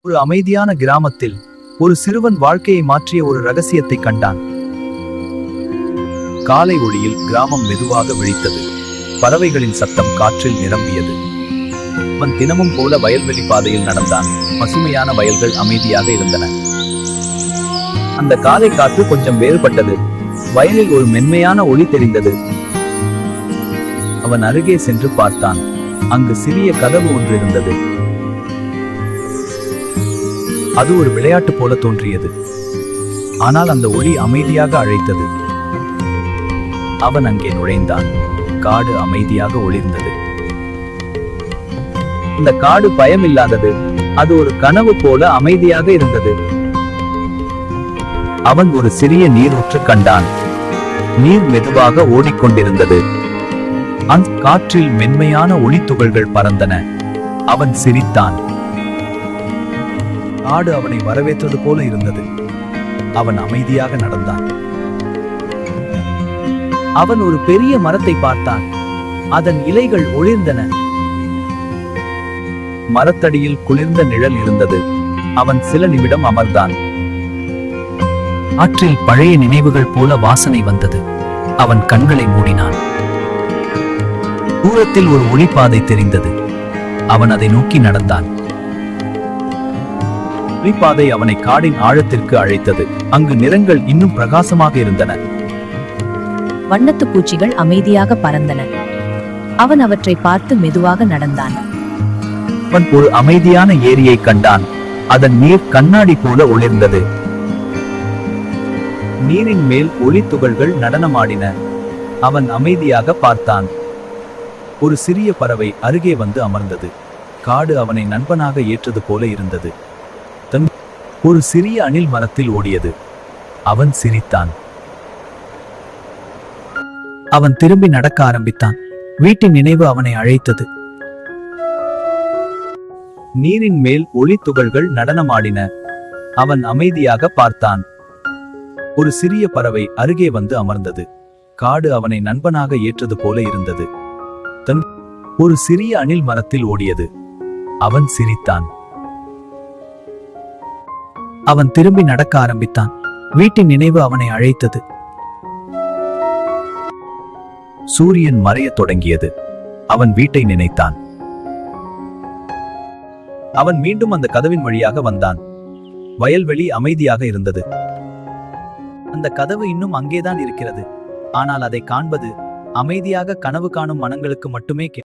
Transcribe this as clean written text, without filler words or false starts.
ஒரு அமைதியான கிராமத்தில் ஒரு சிறுவன் வாழ்க்கையை மாற்றிய ஒரு ரகசியத்தை கண்டான். காலை ஒளியில் கிராமம் மெதுவாக விழித்தது. பறவைகளின் சத்தம் காற்றில் நிரம்பியது. அவன் தினமும் போல வயல்வெளி பாதையில் நடந்தான். பசுமையான வயல்கள் அமைதியாக இருந்தன. அந்த காலை காற்று கொஞ்சம் வேறுபட்டது. வயலில் ஒரு மென்மையான ஒளி தெரிந்தது. அவன் அருகே சென்று பார்த்தான். அங்கு சிறிய கதவு ஒன்று இருந்தது. அது ஒரு விளையாட்டு போல தோன்றியது. ஆனால் அந்த ஒளி அமைதியாக அழைத்தது. அவன் அங்கே நுழைந்தான். காடு அமைதியாக ஒளிர்ந்தது. இந்த காடு பயமில்லாதது. அது ஒரு கனவு போல அமைதியாக இருந்தது. அவன் ஒரு சிறிய நீரூற்று கண்டான். நீர் மெதுவாக ஓடிக்கொண்டிருந்தது. அந்த காற்றில் மென்மையான ஒளித்துகள்கள் பறந்தன. அவன் சிரித்தான். காடு அவனை வரவேற்றது போல இருந்தது. அவன் அமைதியாக நடந்தான். அவன் ஒரு பெரிய மரத்தை பார்த்தான். அதன் இலைகள் ஒளிர்ந்தன. மரத்தடியில் குளிர்ந்த நிழல் இருந்தது. அவன் சில நிமிடம் அமர்ந்தான். ஆற்றில் பழைய நினைவுகள் போல வாசனை வந்தது. அவன் கண்களை மூடினான். தூரத்தில் ஒரு ஒளிப்பாதை தெரிந்தது. அவன் அதை நோக்கி நடந்தான். ஒளிப்பாதை அவனை காடின் ஆழத்திற்கு அழைத்தது. அங்கு நிறங்கள் இன்னும் பிரகாசமாக இருந்தன. வண்ணத்து பூச்சிகள் அமைதியாக பறந்தன. அவன் அவற்றை பார்த்து மெதுவாக நடந்தான். அவன் ஒரு அமைதியான ஏரியை கண்டான். அதன் நீர் கண்ணாடி போல ஒளிர்ந்தது. நீரின் மேல் ஒளி துகள்கள் நடனமாடின. அவன் அமைதியாக பார்த்தான். ஒரு சிறிய பறவை அருகே வந்து அமர்ந்தது. காடு அவனை நண்பனாக ஏற்றது போல இருந்தது. ஒரு சிறிய அணில் மரத்தில் ஓடியது. அவன் சிரித்தான். அவன் திரும்பி நடக்க ஆரம்பித்தான். வீட்டின் நினைவு அவனை அழைத்தது. நீரின் மேல் ஒளி துகள்கள் நடனமாடின. அவன் அமைதியாக பார்த்தான். ஒரு சிறிய பறவை அருகே வந்து அமர்ந்தது. காடு அவனை நண்பனாக ஏற்றது போல இருந்தது. ஒரு சிறிய அணில் மரத்தில் ஓடியது. அவன் சிரித்தான். அவன் திரும்பி நடக்க ஆரம்பித்தான். வீட்டின் நினைவு அவனை அழைத்தது. சூரியன் மறையத் தொடங்கியது. அவன் வீட்டை நினைத்தான். அவன் மீண்டும் அந்த கதவின் வழியாக வந்தான். வயல்வெளி அமைதியாக இருந்தது. அந்த கதவு இன்னும் அங்கேதான் இருக்கிறது. ஆனால் அதை காண்பது அமைதியாக கனவு காணும் மனங்களுக்கு மட்டுமே